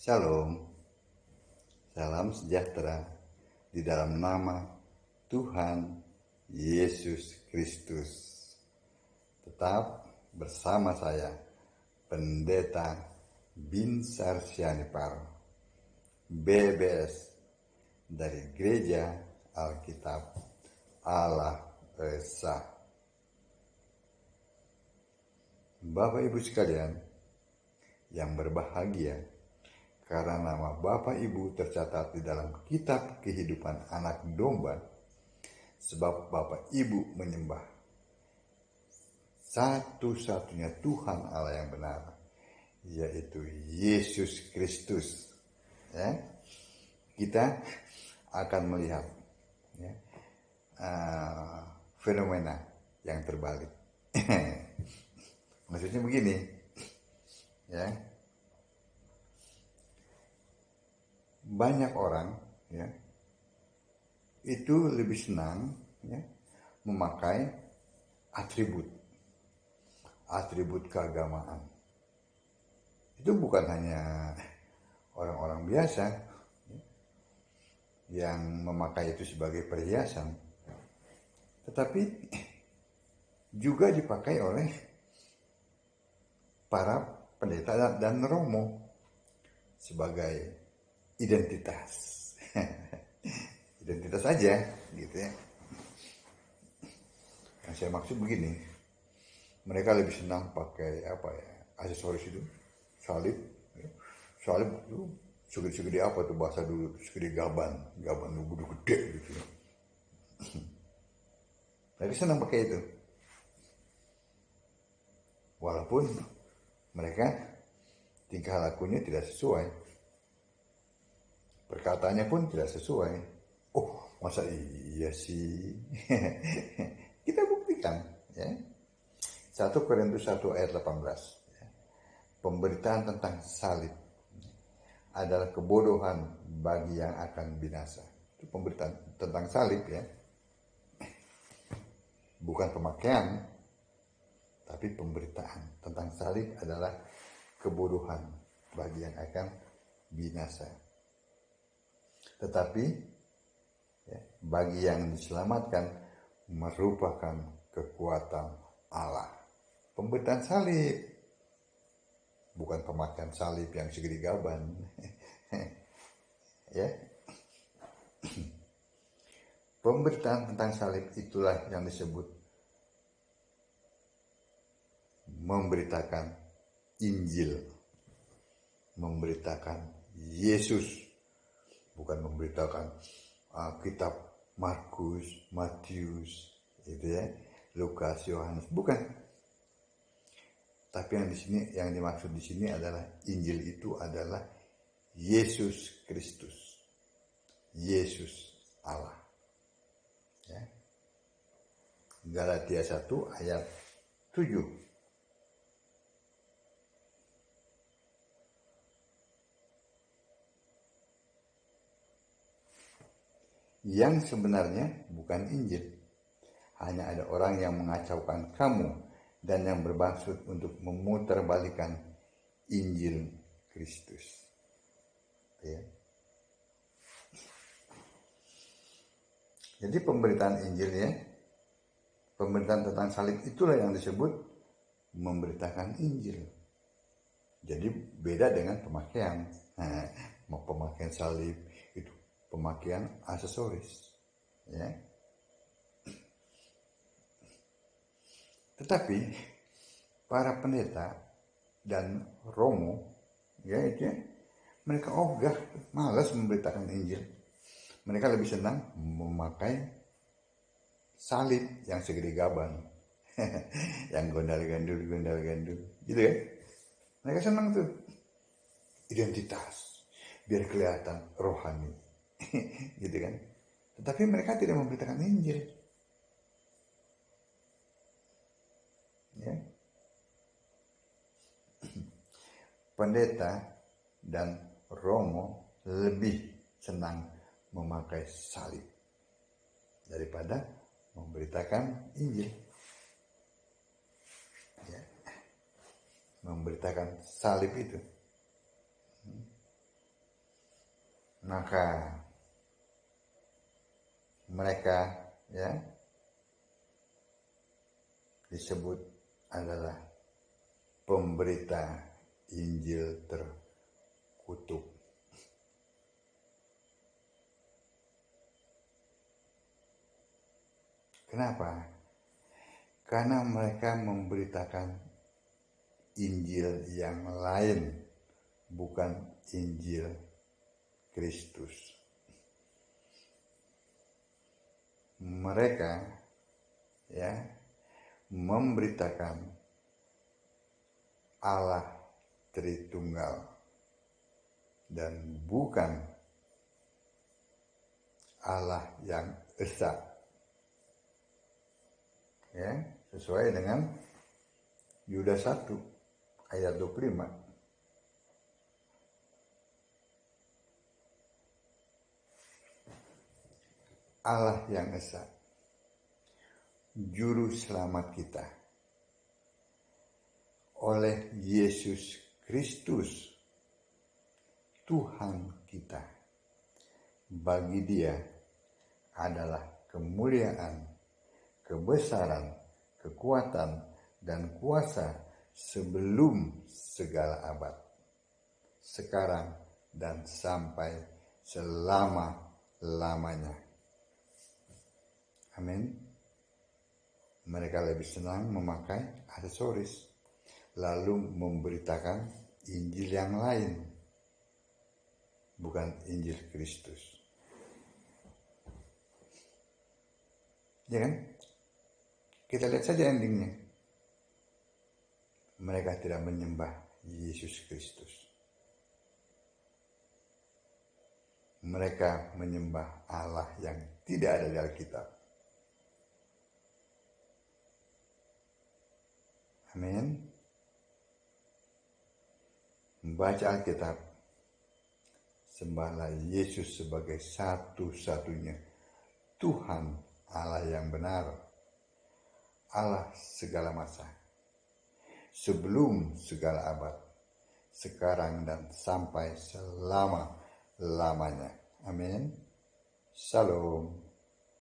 Shalom, salam sejahtera di dalam nama Tuhan Yesus Kristus. Tetap bersama saya, Pendeta Binsar Sianipar, BBS dari Gereja Alkitab Allah Esa. Bapak Ibu sekalian yang berbahagia, karena nama Bapak Ibu tercatat di dalam kitab kehidupan anak domba, sebab Bapak Ibu menyembah satu-satunya Tuhan Allah yang benar, yaitu Yesus Kristus. Ya, kita akan melihat fenomena yang terbalik. Maksudnya begini, ya. Banyak orang itu lebih senang memakai atribut keagamaan. Itu bukan hanya orang-orang biasa yang memakai itu sebagai perhiasan, tetapi juga dipakai oleh para pendeta dan romo sebagai identitas aja gitu ya. Yang saya maksud begini, mereka lebih senang pakai aksesoris itu, salib itu segede apa tuh bahasa dulu, segede gaban gede gitu ya. Mereka senang pakai itu, walaupun mereka tingkah lakunya tidak sesuai, perkataannya pun tidak sesuai. Oh, masa iya sih? Kita buktikan ya. 1 Korintus 1 ayat 18. Pemberitaan tentang salib adalah kebodohan bagi yang akan binasa. Itu pemberitaan tentang salib ya. Bukan pemakaian, tapi pemberitaan tentang salib adalah kebodohan bagi yang akan binasa. Tetapi bagi yang diselamatkan merupakan kekuatan Allah. Pemberitaan salib, bukan pemakaian salib yang segede gaban. Ya. Pemberitaan tentang salib itulah yang disebut memberitakan Injil, memberitakan Yesus. Bukan memberitakan kitab Markus, Matius, Lukas, Yohanes, bukan. Tapi yang dimaksud di sini adalah Injil itu adalah Yesus Kristus, Yesus Allah. Ya. Galatia 1 ayat 7. Yang sebenarnya bukan Injil. Hanya ada orang yang mengacaukan kamu dan yang bermaksud untuk memutarbalikkan Injil Kristus. Ya. Jadi pemberitaan Injil pemberitaan tentang salib itulah yang disebut memberitakan Injil. Jadi beda dengan pemakaian. Pemakaian salib itu pemakaian aksesoris, ya. Tetapi para pendeta dan romo, mereka ogah, malas memberitakan Injil. Mereka lebih senang memakai salib yang segede gaban, yang gondal-gandul, gitu ya. Mereka senang tuh, identitas, biar kelihatan rohani. Gitu kan. Tetapi mereka tidak memberitakan Injil. Ya. Pendeta dan romo lebih senang memakai salib daripada memberitakan Injil. Ya. Memberitakan salib itu Maka mereka ya disebut adalah pemberita Injil terkutuk. Kenapa? Karena mereka memberitakan Injil yang lain, bukan Injil Kristus. Mereka ya memberitakan Allah Tritunggal dan bukan Allah yang esa. Ya, sesuai dengan Yudas 1 ayat 25. Allah yang esa, juru selamat kita oleh Yesus Kristus Tuhan kita. Bagi Dia adalah kemuliaan, kebesaran, kekuatan, dan kuasa sebelum segala abad, sekarang dan sampai selama-lamanya. Amin. Mereka lebih senang memakai aksesoris, lalu memberitakan Injil yang lain, bukan Injil Kristus. Ya kan? Kita lihat saja endingnya. Mereka tidak menyembah Yesus Kristus. Mereka menyembah Allah yang tidak ada di Alkitab. Amin. Membaca Alkitab, sembahlah Yesus sebagai satu-satunya Tuhan Allah yang benar, Allah segala masa, sebelum segala abad, sekarang dan sampai selama-lamanya. Amin. Shalom.